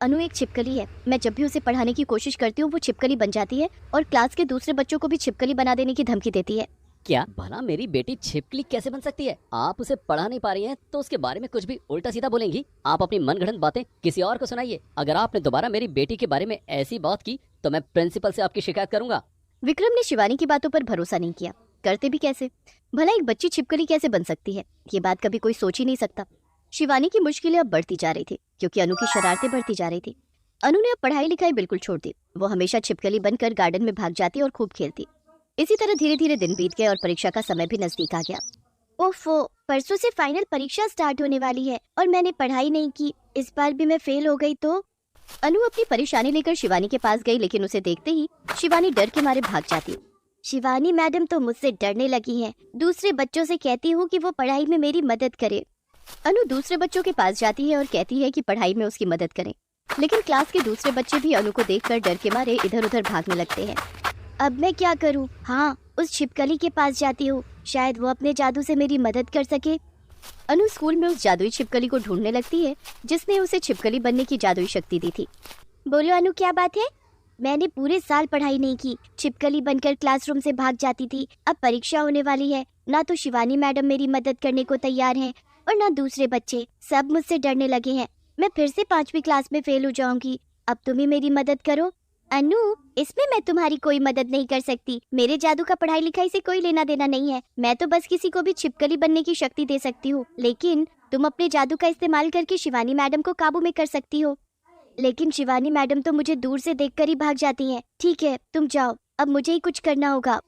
अनु एक छिपकली है। मैं जब भी उसे पढ़ाने की कोशिश करती हूँ वो छिपकली बन जाती है और क्लास के दूसरे बच्चों को भी छिपकली बना देने की धमकी देती है। क्या भला मेरी बेटी छिपकली कैसे बन सकती है? आप उसे पढ़ा नहीं पा रही हैं तो उसके बारे में कुछ भी उल्टा सीधा बोलेंगी? आप अपनी मनगढ़ंत बातें किसी और को सुनाइए। अगर आपने दोबारा मेरी बेटी के बारे में ऐसी बात की तो मैं प्रिंसिपल से आपकी शिकायत करूंगा। विक्रम ने शिवानी की बातों पर भरोसा नहीं किया। करते भी कैसे? भला एक बच्ची छिपकली कैसे बन सकती है? ये बात कभी कोई सोच ही नहीं सकता। शिवानी की मुश्किलें अब बढ़ती जा रही थी क्योंकि अनु की शरारतें बढ़ती जा रही थी। अनु ने अब पढ़ाई लिखाई बिल्कुल छोड़ दी। वो हमेशा छिपकली बनकर गार्डन में भाग जाती और खूब खेलती। इसी तरह धीरे धीरे दिन बीत गए और परीक्षा का समय भी नजदीक आ गया। ओफो, परसों से फाइनल परीक्षा स्टार्ट होने वाली है और मैंने पढ़ाई नहीं की। इस बार भी मैं फेल हो गई तो? अनु अपनी परेशानी लेकर शिवानी के पास गई, लेकिन उसे देखते ही शिवानी डर के मारे भाग जाती। शिवानी मैडम तो मुझसे डरने लगी हैं। दूसरे बच्चों से कहती हूँ कि वो पढ़ाई में मेरी मदद करे। अनु दूसरे बच्चों के पास जाती है और कहती है कि पढ़ाई में उसकी मदद करें, लेकिन क्लास के दूसरे बच्चे भी अनु को देखकर डर के मारे इधर उधर भागने लगते हैं। अब मैं क्या करूँ? हाँ, उस छिपकली के पास जाती हूँ, शायद वो अपने जादू से मेरी मदद कर सके। अनु स्कूल में उस जादुई छिपकली को ढूंढने लगती है जिसने उसे छिपकली बनने की जादुई शक्ति दी थी। बोलो अनु, क्या बात है? मैंने पूरे साल पढ़ाई नहीं की, छिपकली बनकर क्लासरूम से भाग जाती थी। अब परीक्षा होने वाली है, ना तो शिवानी मैडम मेरी मदद करने को तैयार हैं और ना दूसरे बच्चे। सब मुझसे डरने लगे हैं। मैं फिर से 5वीं क्लास में फेल हो जाऊंगी। अब तुम ही मेरी मदद करो। अनु, इसमें मैं तुम्हारी कोई मदद नहीं कर सकती। मेरे जादू का पढ़ाई लिखाई से कोई लेना देना नहीं है। मैं तो बस किसी को भी छिपकली बनने की शक्ति दे सकती हूँ, लेकिन तुम अपने जादू का इस्तेमाल करके शिवानी मैडम को काबू में कर सकती हो। लेकिन शिवानी मैडम तो मुझे दूर से देखकर ही भाग जाती हैं। ठीक है, तुम जाओ, अब मुझे ही कुछ करना होगा।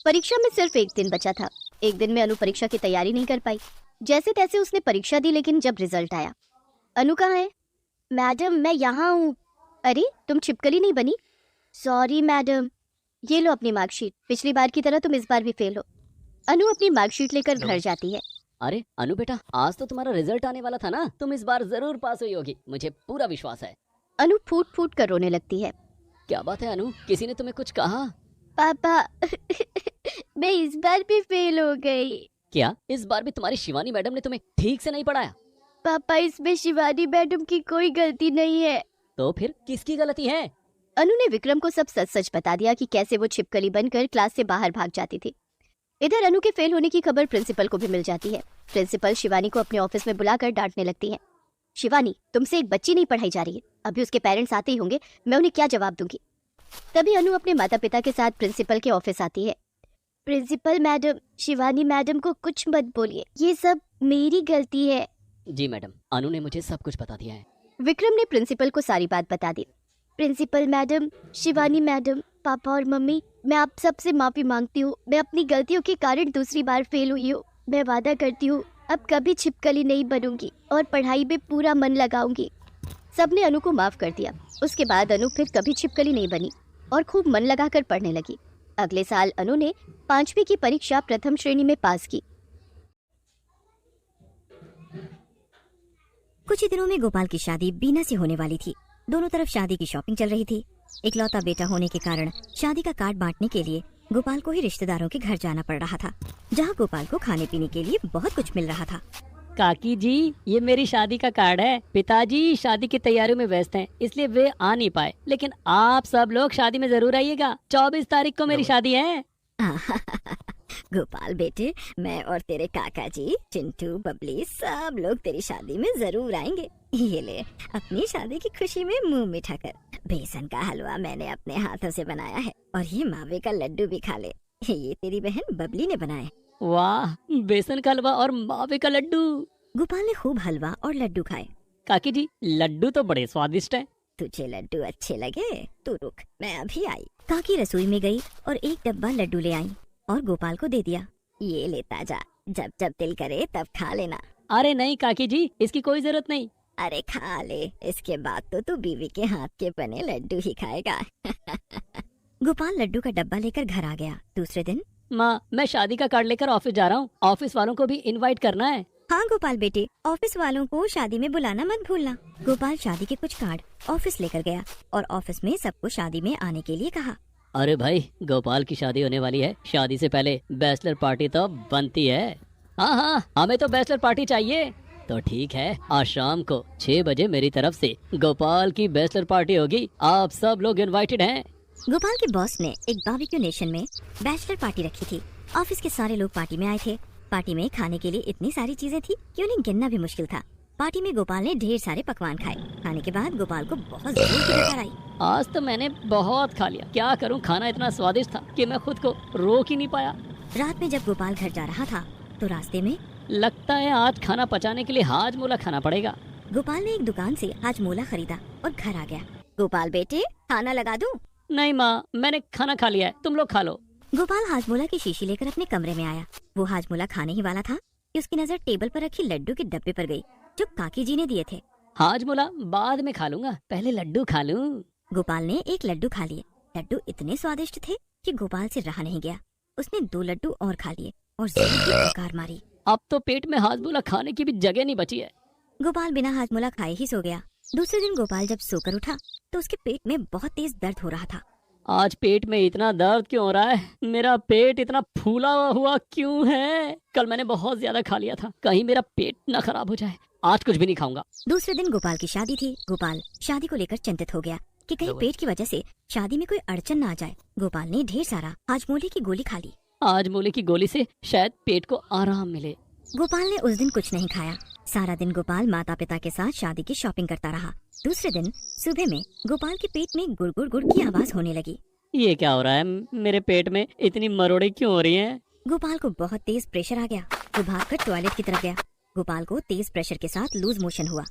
परीक्षा में सिर्फ एक दिन बचा था। एक दिन में अनु परीक्षा की तैयारी नहीं कर पाई। जैसे तैसे उसने परीक्षा दी, लेकिन जब रिजल्ट आया, अनु कहाँ है? मैडम, मैं यहाँ हूँ। अरे, तुम छिपकली नहीं बनी? सॉरी मैडम, ये लो अपनी मार्कशीट। पिछली बार की तरह तुम इस बार भी फेल हो। अनु अपनी मार्कशीट लेकर घर जाती है। अरे अनु बेटा, आज तो तुम्हारा रिजल्ट आने वाला था ना, तुम इस बार जरूर पास हुई होगी, मुझे पूरा विश्वास है। अनु फूट फूट कर रोने लगती है। क्या बात है अनु, किसी ने तुम्हें कुछ कहा? पापा मैं इस बार भी फेल हो गई। क्या इस बार भी तुम्हारी शिवानी मैडम ने तुम्हें ठीक से नहीं पढ़ाया? पापा, इसमें शिवानी मैडम की कोई गलती नहीं है। तो फिर किसकी गलती है? अनु ने विक्रम को सब सच सच बता दिया कि कैसे वो छिपकली बनकर क्लास से बाहर भाग जाती थी। इधर अनु के फेल होने की खबर प्रिंसिपल को भी मिल जाती है। प्रिंसिपल शिवानी को अपने ऑफिस में बुलाकर डांटने लगती है। शिवानी, तुमसे एक बच्ची नहीं पढ़ाई जा रही है। अभी उसके पेरेंट्स आते ही होंगे, मैं उन्हें क्या जवाब दूंगी। तभी अनु अपने माता पिता के साथ प्रिंसिपल के ऑफिस आती है। प्रिंसिपल मैडम, शिवानी मैडम को कुछ मत बोलिए, ये सब मेरी गलती है। जी मैडम, अनु ने मुझे सब कुछ बता दिया है। विक्रम ने प्रिंसिपल को सारी बात बता दी। प्रिंसिपल मैडम, शिवानी मैडम, पापा और मम्मी, मैं आप सबसे माफी मांगती हूँ। मैं अपनी गलतियों के कारण दूसरी बार फेल हुई हूँ। मैं वादा करती हूँ अब कभी छिपकली नहीं बनूंगी और पढ़ाई में पूरा मन लगाऊंगी। सबने अनु को माफ कर दिया। उसके बाद अनु फिर कभी छिपकली नहीं बनी और खूब मन लगाकर पढ़ने लगी। अगले साल अनु ने 5वीं की परीक्षा प्रथम श्रेणी में पास की। कुछ ही दिनों में गोपाल की शादी बीना से होने वाली थी। दोनों तरफ शादी की शॉपिंग चल रही थी। इकलौता बेटा होने के कारण शादी का कार्ड बांटने के लिए गोपाल को ही रिश्तेदारों के घर जाना पड़ रहा था, जहां गोपाल को खाने पीने के लिए बहुत कुछ मिल रहा था। काकी जी, ये मेरी शादी का कार्ड है। पिताजी शादी की तैयारियों में व्यस्त हैं, इसलिए वे आ नहीं पाए, लेकिन आप सब लोग शादी में जरूर आइएगा। 24 तारीख को मेरी शादी है। गोपाल बेटे, मैं और तेरे काका जी, चिंटू, बबली, सब लोग तेरी शादी में जरूर आएंगे। ये ले अपनी शादी की खुशी में मुंह मीठा कर। बेसन का हलवा मैंने अपने हाथों से बनाया है और ये मावे का लड्डू भी खा ले। ये तेरी बहन बबली ने बनाया है। वाह, बेसन का हलवा और मावे का लड्डू। गोपाल ने खूब हलवा और लड्डू खाए। काकी जी, लड्डू तो बड़े स्वादिष्ट हैं। तुझे लड्डू अच्छे लगे? तू रुक, मैं अभी आई। काकी रसोई में गई और एक डब्बा लड्डू ले आई और गोपाल को दे दिया। ये लेता जा, जब जब दिल करे तब खा लेना। अरे नहीं काकी जी, इसकी कोई जरूरत नहीं। अरे खा ले, इसके बाद तो तू बीवी के हाथ के बने लड्डू ही खाएगा। गोपाल लड्डू का डब्बा लेकर घर आ गया। दूसरे दिन, माँ, मैं शादी का कार्ड लेकर ऑफिस जा रहा हूँ। ऑफिस वालों को भी इनवाइट करना है। हाँ गोपाल बेटे, ऑफिस वालों को शादी में बुलाना मत भूलना। गोपाल शादी के कुछ कार्ड ऑफिस लेकर गया और ऑफिस में सबको शादी में आने के लिए कहा। अरे भाई, गोपाल की शादी होने वाली है, शादी से पहले बैचलर पार्टी तो बनती है। हाँ हाँ, हमें तो बैचलर पार्टी चाहिए। तो ठीक है, आज शाम को 6 बजे मेरी तरफ से गोपाल की बैचलर पार्टी होगी। आप सब लोग इनवाइटेड हैं। गोपाल के बॉस ने एक बारबेक्यू नेशन में बैचलर पार्टी रखी थी। ऑफिस के सारे लोग पार्टी में आए थे। पार्टी में खाने के लिए इतनी सारी चीजें थी कि उन्हें गिनना भी मुश्किल था। पार्टी में गोपाल ने ढेर सारे पकवान खाए। खाने के बाद गोपाल को बहुत जोर की डकार आई। आज तो मैंने बहुत खा लिया, क्या करूं, खाना इतना स्वादिष्ट था कि मैं खुद को रोक ही नहीं पाया। रात में जब गोपाल घर जा रहा था तो रास्ते में लगता है आज खाना पचाने के लिए हाजमोला खाना पड़ेगा। गोपाल ने एक दुकान से हाजमोला खरीदा और घर आ गया। गोपाल बेटे, खाना लगा दूं? नहीं माँ, मैंने खाना खा लिया है, तुम लोग खा लो। गोपाल हाजमोला की शीशी लेकर अपने कमरे में आया। वो हाजमोला खाने ही वाला था कि उसकी नजर टेबल पर रखी लड्डू के डब्बे पर गई जो काकी जी ने दिए थे। हाजमोला बाद में खा लूंगा, पहले लड्डू खा लूं। गोपाल ने एक लड्डू खा लिए। लड्डू इतने स्वादिष्ट थे कि गोपाल से रहा नहीं गया। उसने 2 लड्डू और खा लिए और जोर की डकार मारी। अब तो पेट में हाजमोला खाने की भी जगह नहीं बची है। गोपाल बिना हाजमोला खाए ही सो गया। दूसरे दिन गोपाल जब सोकर उठा तो उसके पेट में बहुत तेज दर्द हो रहा था। आज पेट में इतना दर्द क्यों हो रहा है? मेरा पेट इतना फूला हुआ क्यों है? कल मैंने बहुत ज्यादा खा लिया था, कहीं मेरा पेट न खराब हो जाए। आज कुछ भी नहीं खाऊंगा। दूसरे दिन गोपाल की शादी थी। गोपाल शादी को लेकर चिंतित हो गया कि कहीं पेट की वजह से शादी में कोई अड़चन न आ जाए। गोपाल ने ढेर सारा हाजमोले की गोली खा ली। हाजमोले की गोली से शायद पेट को आराम मिले। गोपाल ने उस दिन कुछ नहीं खाया। सारा दिन गोपाल माता पिता के साथ शादी की शॉपिंग करता रहा। दूसरे दिन सुबह में गोपाल के पेट में गुड़ गुड़ गुड़ की आवाज होने लगी। ये क्या हो रहा है? मेरे पेट में इतनी मरोड़े क्यों हो रही हैं? गोपाल को बहुत तेज प्रेशर आ गया। वो भागकर टॉयलेट की तरफ गया। गोपाल को तेज प्रेशर के साथ लूज मोशन हुआ।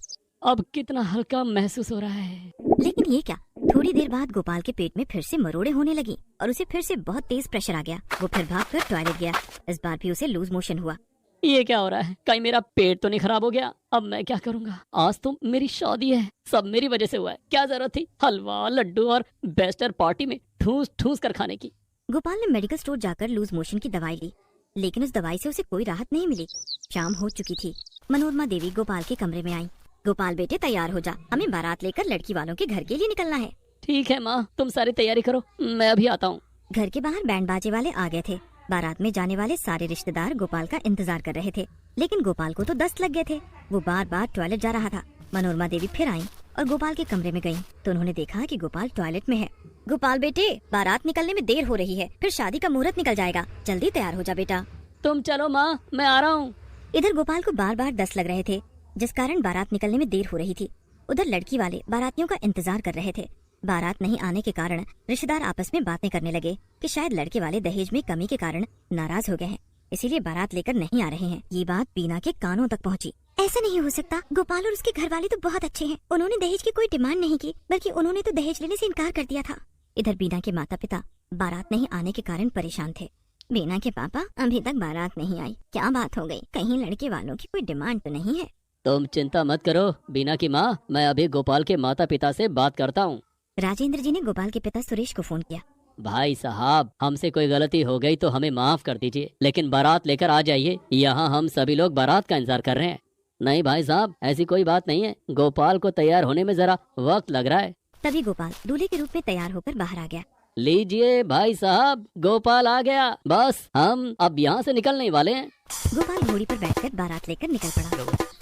अब कितना हल्का महसूस हो रहा है। लेकिन ये क्या, थोड़ी देर बाद गोपाल के पेट में फिर से मरोड़े होने लगी और उसे फिर से बहुत तेज प्रेशर आ गया। वो फिर भागकर टॉयलेट गया। इस बार भी उसे लूज मोशन हुआ। ये क्या हो रहा है? कहीं मेरा पेट तो नहीं खराब हो गया? अब मैं क्या करूंगा? आज तो मेरी शादी है, सब मेरी वजह से हुआ है। क्या जरूरत थी हलवा, लड्डू और बैचलर पार्टी में ठूस ठूस कर खाने की? गोपाल ने मेडिकल स्टोर जाकर लूज मोशन की दवाई ली, लेकिन उस दवाई से उसे कोई राहत नहीं मिली। शाम हो चुकी थी। मनोरमा देवी गोपाल के कमरे में आई। गोपाल बेटे, तैयार हो जा, हमें बारात लेकर लड़की वालों के घर के लिए निकलना है। ठीक है माँ, तुम सारी तैयारी करो, मैं अभी आता हूँ। घर के बाहर बैंड बाजे वाले आ गए थे। बारात में जाने वाले सारे रिश्तेदार गोपाल का इंतजार कर रहे थे, लेकिन गोपाल को तो दस्त लग गए थे। वो बार बार टॉयलेट जा रहा था। मनोरमा देवी फिर आईं और गोपाल के कमरे में गईं, तो उन्होंने देखा कि गोपाल टॉयलेट में है। गोपाल बेटे, बारात निकलने में देर हो रही है, फिर शादी का मुहूर्त निकल जाएगा, जल्दी तैयार हो जा बेटा। तुम चलो माँ, मैं आ रहा हूँ। इधर गोपाल को बार बार दस्त लग रहे थे, जिस कारण बारात निकलने में देर हो रही थी। उधर लड़की वाले बारातियों का इंतजार कर रहे थे। बारात नहीं आने के कारण रिश्तेदार आपस में बातें करने लगे कि शायद लड़के वाले दहेज में कमी के कारण नाराज हो गए हैं, इसीलिए बारात लेकर नहीं आ रहे हैं। ये बात बीना के कानों तक पहुंची। ऐसा नहीं हो सकता, गोपाल और उसके घर वाले तो बहुत अच्छे हैं। उन्होंने दहेज की कोई डिमांड नहीं की, बल्कि उन्होंने तो दहेज लेने से इनकार कर दिया था। इधर बीना के माता पिता बारात नहीं आने के कारण परेशान थे। बीना के पापा, अभी तक बारात नहीं आई, क्या बात हो गई? कहीं लड़के वालों की कोई डिमांड तो नहीं है? तुम चिंता मत करो बीना की माँ, मैं अभी गोपाल के माता पिता से बात करता हूँ। राजेंद्र जी ने गोपाल के पिता सुरेश को फोन किया। भाई साहब, हमसे कोई गलती हो गई तो हमें माफ कर दीजिए, लेकिन बारात लेकर आ जाइए। यहाँ हम सभी लोग बारात का इंतजार कर रहे हैं। नहीं भाई साहब, ऐसी कोई बात नहीं है, गोपाल को तैयार होने में जरा वक्त लग रहा है। तभी गोपाल दूल्हे के रूप में तैयार होकर बाहर आ गया। लीजिए भाई साहब, गोपाल आ गया, बस हम अब यहाँ से निकलने ही वाले हैं। गोपाल घोड़ी पर बैठकर बारात लेकर निकल पड़ा।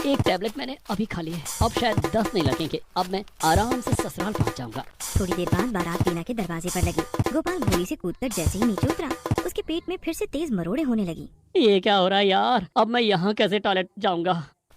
एक टैबलेट मैंने अभी खा ली है, अब शायद 10 नहीं लगेंगे। अब मैं आराम से ससुराल पहुँच जाऊंगा। थोड़ी देर बाद बारात बीना के दरवाजे पर लगी। गोपाल घोड़ी से कूदकर जैसे ही नीचे उतरा, उसके पेट में फिर से तेज मरोड़े होने लगी। ये क्या हो रहा है यार? अब मैं यहाँ कैसे टॉयलेट जाऊंगा?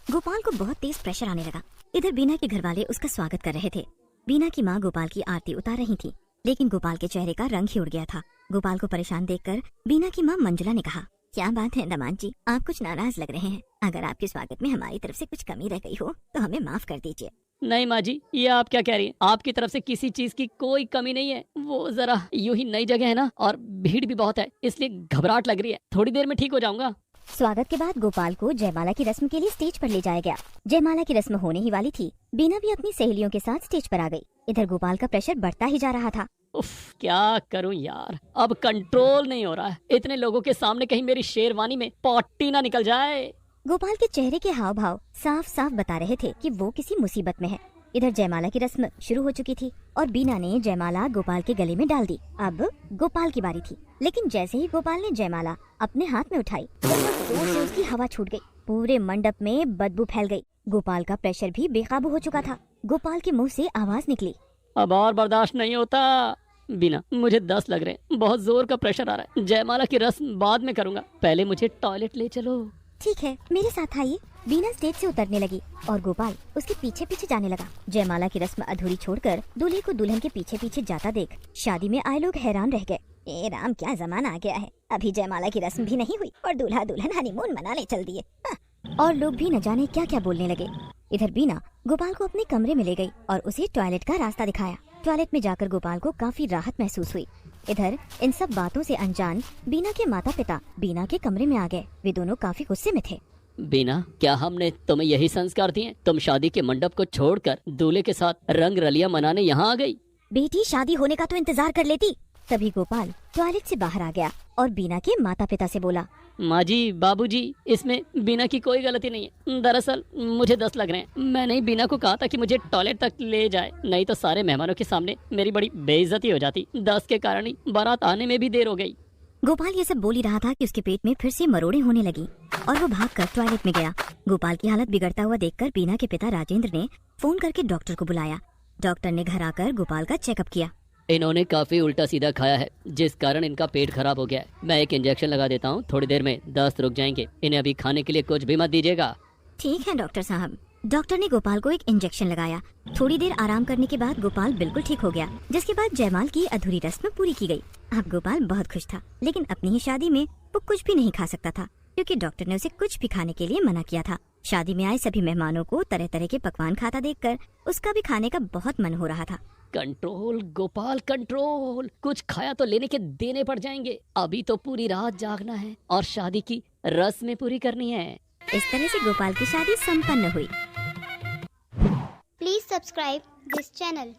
गोपाल को बहुत तेज प्रेशर आने लगा। इधर बीना के घर वाले उसका स्वागत कर रहे थे। बीना की माँ गोपाल की आरती उतार रही थी, लेकिन गोपाल के चेहरे का रंग ही उड़ गया था। गोपाल को परेशान देखकर बीना की माँ मंजुला ने कहा, क्या बात है दामाद जी, आप कुछ नाराज लग रहे हैं। अगर आपके स्वागत में हमारी तरफ से कुछ कमी रह गई हो तो हमें माफ कर दीजिए। नहीं माँ जी, ये आप क्या कह रही हैं? आपकी तरफ से किसी चीज की कोई कमी नहीं है। वो जरा यूं ही नई जगह है ना, और भीड़ भी बहुत है, इसलिए घबराहट लग रही है। थोड़ी देर में ठीक हो जाऊंगा। स्वागत के बाद गोपाल को जयमाला की रस्म के लिए स्टेज पर ले जाया गया। जयमाला की रस्म होने ही वाली थी। बीना भी अपनी सहेलियों के साथ स्टेज पर आ गई। इधर गोपाल का प्रेशर बढ़ता ही जा रहा था। उफ, क्या करूं यार, अब कंट्रोल नहीं हो रहा है। इतने लोगों के सामने कहीं मेरी शेरवानी में पॉटी ना निकल जाए। गोपाल के चेहरे के हाव भाव साफ साफ बता रहे थे कि वो किसी मुसीबत में है। इधर जयमाला की रस्म शुरू हो चुकी थी और बीना ने जयमाला गोपाल के गले में डाल दी। अब गोपाल की बारी थी, लेकिन जैसे ही गोपाल ने जयमाला अपने हाथ में उठाई तो जोर से उसकी हवा छूट गई। पूरे मंडप में बदबू फैल गई। गोपाल का प्रेशर भी बेकाबू हो चुका था। गोपाल के मुंह से आवाज निकली, अब और बर्दाश्त नहीं होता। बीना, मुझे 10 लग रहे हैं, बहुत जोर का प्रेशर आ रहा है। जयमाला की रस्म बाद में करूंगा, पहले मुझे टॉयलेट ले चलो। ठीक है, मेरे साथ आइए। बीना स्टेज से उतरने लगी और गोपाल उसके पीछे पीछे जाने लगा। जयमाला की रस्म अधूरी छोड़कर दूल्हे को दुल्हन के पीछे पीछे जाता देख शादी में आए लोग हैरान रह गए। ए राम, क्या जमाना आ गया है, अभी जयमाला की रस्म भी नहीं हुई और दूल्हा दुल्हन हनीमून मनाने चल दिए। और लोग भी न जाने क्या क्या बोलने लगे। इधर बीना गोपाल को अपने कमरे में ले गई और उसे टॉयलेट का रास्ता दिखाया। टॉयलेट में जाकर गोपाल को काफी राहत महसूस हुई। इधर इन सब बातों से अनजान बीना के माता पिता बीना के कमरे में आ गए। वे दोनों काफी गुस्से में थे। बीना, क्या हमने तुम्हें यही संस्कार दिए? तुम शादी के मंडप को छोड़कर दूल्हे के साथ रंग रलियां मनाने यहाँ आ गई। बेटी, शादी होने का तो इंतजार कर लेती। तभी गोपाल टॉयलेट से बाहर आ गया और बीना के माता पिता से बोला, माँ जी, बाबूजी, इसमें बीना की कोई गलती नहीं है। दरअसल मुझे 10 लग रहे हैं। मैंने ही बीना को कहा था कि मुझे टॉयलेट तक ले जाए, नहीं तो सारे मेहमानों के सामने मेरी बड़ी बेइज्जती हो जाती। 10 के कारण ही बारात आने में भी देर हो गई। गोपाल ये सब बोल ही रहा था कि उसके पेट में फिर से मरोड़े होने लगी और वो भागकर टॉयलेट में गया। गोपाल की हालत बिगड़ता हुआ देखकर बीना के पिता राजेंद्र ने फोन करके डॉक्टर को बुलाया। डॉक्टर ने घर आकर गोपाल का चेकअप किया। इन्होंने काफी उल्टा सीधा खाया है, जिस कारण इनका पेट खराब हो गया है। मैं एक इंजेक्शन लगा देता हूँ, थोड़ी देर में दस्त रुक जाएंगे। इन्हें अभी खाने के लिए कुछ भी मत दीजिएगा। ठीक है डॉक्टर साहब। डॉक्टर ने गोपाल को एक इंजेक्शन लगाया। थोड़ी देर आराम करने के बाद गोपाल बिल्कुल ठीक हो गया, जिसके बाद जयमाल की अधूरी रस्म पूरी की गई। अब गोपाल बहुत खुश था, लेकिन अपनी ही शादी में वो कुछ भी नहीं खा सकता था, क्योंकि डॉक्टर ने उसे कुछ भी खाने के लिए मना किया था। शादी में आए सभी मेहमानों को तरह तरह के पकवान खाता देखकर उसका भी खाने का बहुत मन हो रहा था। Control Gopal, control. कुछ खाया तो लेने के देने पड़ जाएंगे। अभी तो पूरी रात जागना है और शादी की रस्में पूरी करनी है। इस तरह से गोपाल की शादी संपन्न हुई। Please subscribe this channel.